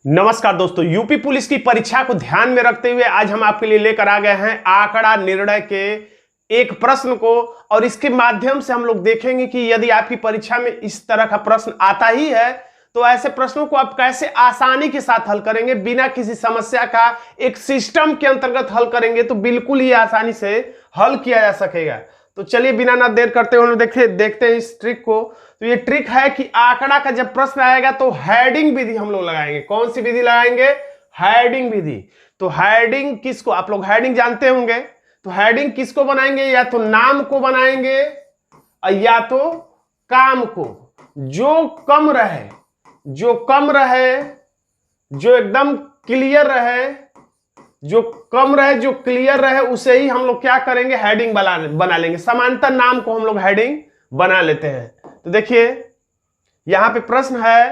नमस्कार दोस्तों, UP police की परीक्षा को ध्यान में रखते हुए आज हम आपके लिए लेकर आ गए हैं आंकड़ा निर्णय के एक प्रश्न को। और इसके माध्यम से हम लोग देखेंगे कि यदि आपकी परीक्षा में इस तरह का प्रश्न आता ही है तो ऐसे प्रश्नों को आप कैसे आसानी के साथ हल करेंगे, बिना किसी समस्या का एक सिस्टम के अंतर्गत हल करेंगे तो बिल्कुल ही आसानी से हल किया जा सकेगा। तो चलिए बिना ना देर करते हुए देखते हैं इस ट्रिक को। तो ये ट्रिक है कि आंकड़ा का जब प्रश्न आएगा तो हेडिंग विधि हम लोग लगाएंगे। कौन सी विधि लगाएंगे? हेडिंग विधि। तो हेडिंग किसको, आप लोग हेडिंग जानते होंगे, तो हेडिंग किसको बनाएंगे? या तो नाम को बनाएंगे या तो काम को। जो कम रहे, जो एकदम क्लियर रहे, जो कम रहे, जो क्लियर रहे, उसे ही हम लोग क्या करेंगे? हेडिंग बना लेंगे। समांतर नाम को हम लोग हेडिंग बना लेते हैं। तो देखिए यहां पे प्रश्न है,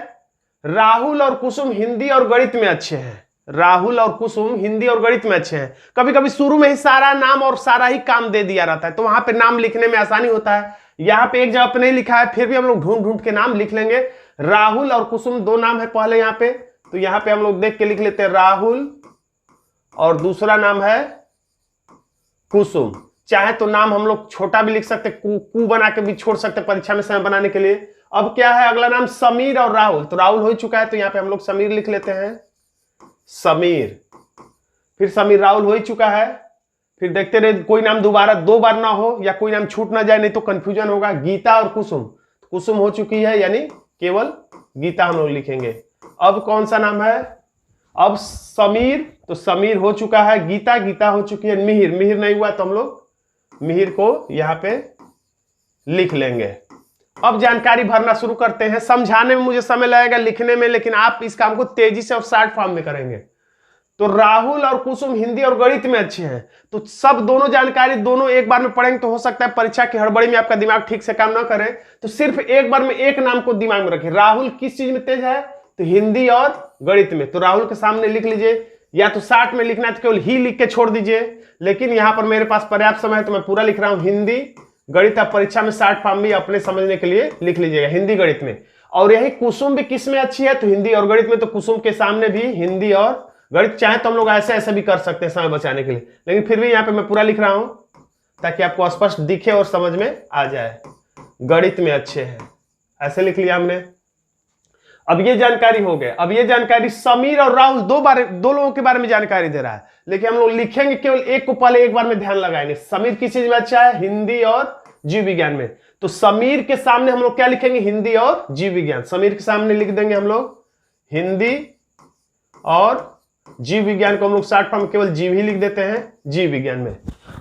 राहुल और कुसुम हिंदी और गणित में अच्छे हैं। राहुल और कुसुम हिंदी और गणित में अच्छे हैं। कभी कभी शुरू में ही सारा नाम और सारा ही काम दे दिया रहता है तो वहां पे नाम लिखने में आसानी होता है। यहां पे एक जगह पे नहीं लिखा है, फिर भी हम लोग ढूंढ ढूंढ के नाम लिख लेंगे। राहुल और कुसुम दो नाम है पहले यहां पे, तो यहां पे हम लोग देख के लिख लेते हैं राहुल और दूसरा नाम है कुसुम। चाहे तो नाम हम लोग छोटा भी लिख सकते, कू बना के भी छोड़ सकते परीक्षा में समय बनाने के लिए। अब क्या है अगला नाम? समीर और राहुल। तो राहुल हो चुका है तो यहां पे हम लोग समीर लिख लेते हैं, समीर। फिर समीर, राहुल हो ही चुका है। फिर देखते रहे कोई नाम दोबारा दो बार ना हो या कोई नाम छूट ना जाए, नहीं तो कंफ्यूजन होगा। गीता और कुसुम, कुसुम हो चुकी है यानी केवल गीता हम लोग लिखेंगे। अब कौन सा नाम है? अब समीर, तो समीर हो चुका है। गीता, गीता हो चुकी है। मिहिर, मिहिर नहीं हुआ तो हम लोग मिहिर को यहां पे लिख लेंगे। अब जानकारी भरना शुरू करते हैं। समझाने में मुझे समय लगेगा, लिखने में, लेकिन आप इस काम को तेजी से और शॉर्ट फॉर्म में करेंगे। तो राहुल और कुसुम हिंदी और गणित में अच्छे हैं, तो सब दोनों जानकारी दोनों एक बार में पढ़ेंगे तो हो सकता है परीक्षा की हड़बड़ी में आपका दिमाग ठीक से काम ना करे, तो सिर्फ एक बार में एक नाम को दिमाग में रखें। राहुल किस चीज में तेज है? तो हिंदी और गणित में। तो राहुल के सामने लिख लीजिए, या तो 60 में लिखना है तो केवल ही लिख के छोड़ दीजिए, लेकिन यहां पर मेरे पास पर्याप्त समय है तो मैं पूरा लिख रहा हूं। हिंदी गणित आप परीक्षा में 60 फॉर्म भी अपने समझने के लिए लिख लीजिएगा, हिंदी गणित में। और यही कुसुम भी किस में अच्छी है? तो हिंदी और गणित में। तो कुसुम के सामने भी हिंदी और गणित। चाहे तो हम लोग ऐसे ऐसे भी कर सकते हैं समय बचाने के लिए, लेकिन फिर भी यहां पे मैं पूरा लिख रहा हूं ताकि आपको स्पष्ट दिखे और समझ में आ जाए। गणित में अच्छे हैं, ऐसे लिख लिया हमने। अब ये जानकारी हो गया। अब ये जानकारी समीर और राहुल दो लोगों के बारे में जानकारी दे रहा है, लेकिन हम लोग लिखेंगे केवल एक को, पहले एक बार में ध्यान लगाएंगे। समीर किस चीज में अच्छा है? हिंदी और जीव विज्ञान में। तो समीर के सामने हम लोग क्या लिखेंगे? हिंदी और जीव विज्ञान। समीर के सामने लिख देंगे हम लोग हिंदी और जीव विज्ञान को हम लोग शॉर्ट फॉर्म केवल जीव ही लिख देते हैं, जीव विज्ञान में।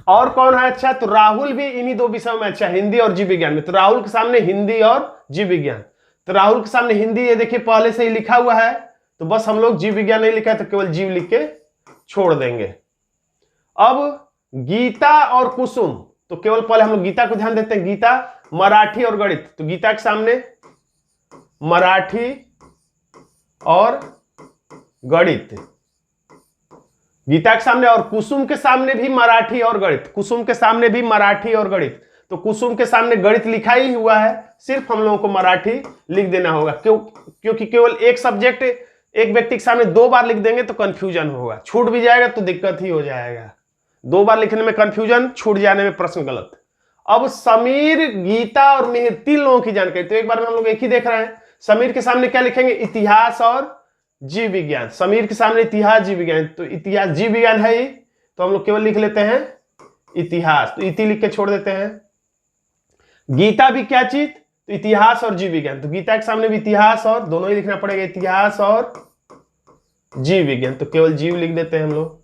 और कौन है अच्छा? तो राहुल भी इन्हीं दो विषयों में अच्छा है, हिंदी और जीव विज्ञान में। तो राहुल के सामने हिंदी और जीव विज्ञान। तो राहुल के सामने हिंदी, ये देखिए पहले से ही लिखा हुआ है, तो बस हम लोग जीव विज्ञान नहीं लिखा है तो केवल जीव लिख के छोड़ देंगे। अब गीता और कुसुम, तो केवल पहले हम लोग गीता को ध्यान देते हैं। गीता, मराठी और गणित। तो गीता के सामने मराठी और गणित, गीता के सामने। और कुसुम के सामने भी मराठी और गणित, कुसुम के सामने भी मराठी और गणित। तो कुसुम के सामने गणित लिखा ही हुआ है, सिर्फ हम लोगों को मराठी लिख देना होगा। क्योंकि केवल एक सब्जेक्ट एक व्यक्ति के सामने दो बार लिख देंगे तो कंफ्यूजन होगा, छूट भी जाएगा तो दिक्कत ही हो जाएगा। दो बार लिखने में कंफ्यूजन, छूट जाने में प्रश्न गलत। अब समीर, गीता और मिहिर, तीन लोगों की जानकारी तो एक बार में हम लोग एक ही देख रहे हैं। समीर के सामने क्या लिखेंगे? इतिहास और जीव विज्ञान। समीर के सामने इतिहास, जीव विज्ञान। तो इतिहास, जीव विज्ञान है ही, तो हम लोग केवल लिख लेते हैं इतिहास, तो इति लिख के छोड़ देते हैं। गीता भी क्या चीज? तो इतिहास और जीव विज्ञान। तो गीता के सामने भी इतिहास और दोनों ही लिखना पड़ेगा, इतिहास और जीव विज्ञान। तो केवल जीव लिख देते हैं हम लोग।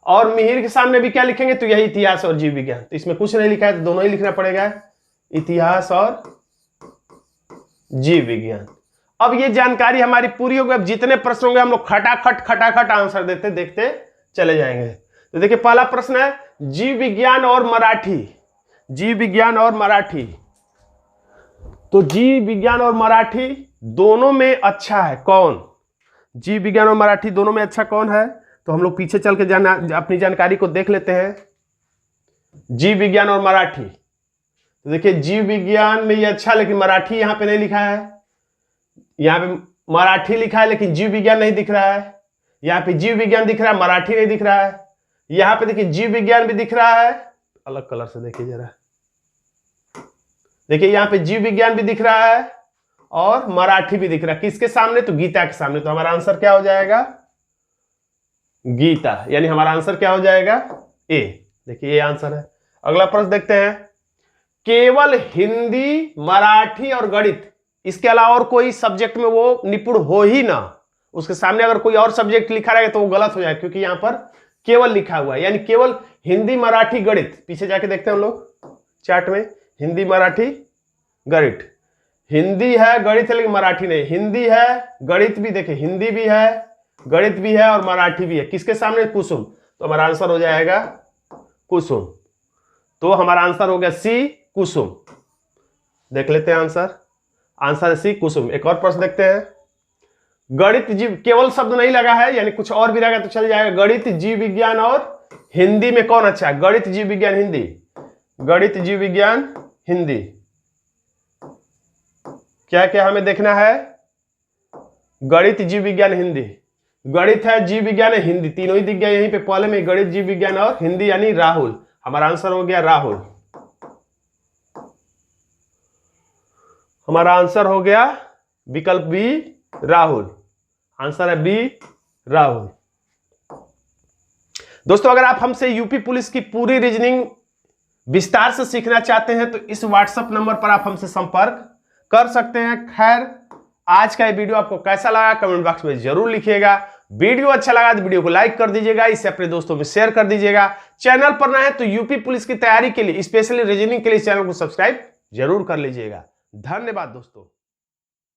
और मिहिर के सामने भी क्या लिखेंगे? तो यही इतिहास और जीव विज्ञान। तो इसमें कुछ नहीं लिखा है तो दोनों ही लिखना पड़ेगा, इतिहास और जीव विज्ञान। अब ये जानकारी हमारी पूरी हो गई। अब जितने प्रश्न होंगे हम लोग खटाखट आंसर देते देखते चले जाएंगे। तो देखिए पहला प्रश्न है जीव विज्ञान और मराठी। जीव विज्ञान और मराठी, तो जीव विज्ञान और मराठी दोनों में अच्छा है कौन? जीव विज्ञान और मराठी दोनों में अच्छा कौन है? तो हम लोग पीछे चल के अपनी जानकारी को देख लेते हैं। जीव विज्ञान और मराठी, तो देखिए जीव विज्ञान में ये अच्छा, लेकिन मराठी यहां पे नहीं लिखा है। यहां पे मराठी लिखा है लेकिन जीव विज्ञान नहीं दिख रहा है। यहाँ पे जीव विज्ञान दिख रहा है, मराठी नहीं दिख रहा है। यहाँ पे देखिए जीव विज्ञान भी दिख रहा है, अलग कलर से देखिए जरा, देखिए यहाँ पे जीव विज्ञान भी दिख रहा है और मराठी भी दिख रहा है। किसके सामने? तो गीता के सामने। तो हमारा आंसर क्या हो जाएगा? गीता, यानी हमारा आंसर क्या हो जाएगा? ए। देखिए ये आंसर है। अगला प्रश्न देखते हैं, केवल हिंदी, मराठी और गणित, इसके अलावा और कोई सब्जेक्ट में वो निपुण हो ही ना, उसके सामने अगर कोई और सब्जेक्ट लिखा रहेगा तो वो गलत हो जाएगा, क्योंकि यहां पर केवल लिखा हुआ है, यानी केवल हिंदी, मराठी, गणित। पीछे जाके देखते हैं हम लोग चार्ट में, हिंदी, मराठी, गणित। हिंदी है, गणित है, लेकिन मराठी नहीं। हिंदी है, गणित भी, देखिए हिंदी भी है, गणित भी है और मराठी भी है। किसके सामने? कुसुम। तो हमारा आंसर हो जाएगा कुसुम। तो हमारा आंसर हो गया सी, कुसुम। देख लेते हैं आंसर, आंसर है सी, कुसुम। एक और प्रश्न देखते हैं, गणित जीव, केवल शब्द नहीं लगा है, यानी कुछ और भी रहेगा तो चल जाएगा। गणित, जीव विज्ञान और हिंदी में कौन अच्छा है? गणित, जीव विज्ञान, हिंदी। गणित, जीव विज्ञान, हिंदी, क्या क्या हमें देखना है? गणित, जीव विज्ञान, हिंदी। गणित है, जीव विज्ञान है, हिंदी, तीनों ही दिख गया यहीं पे पहले में, गणित, जीव विज्ञान और हिंदी, यानी राहुल। हमारा आंसर हो गया राहुल। हमारा आंसर हो गया विकल्प बी, राहुल। आंसर है बी, राहुल। दोस्तों अगर आप हमसे यूपी पुलिस की पूरी रीजनिंग विस्तार से सीखना चाहते हैं तो इस व्हाट्सएप नंबर पर आप हमसे संपर्क कर सकते हैं। खैर, आज का ये वीडियो आपको कैसा लगा कमेंट बॉक्स में जरूर लिखिएगा। वीडियो अच्छा लगा तो वीडियो को लाइक कर दीजिएगा, इसे अपने दोस्तों में शेयर कर दीजिएगा। चैनल पर नए हैं तो यूपी पुलिस की तैयारी के लिए, स्पेशली रीजनिंग के लिए चैनल को सब्सक्राइब जरूर कर लीजिएगा। धन्यवाद दोस्तों।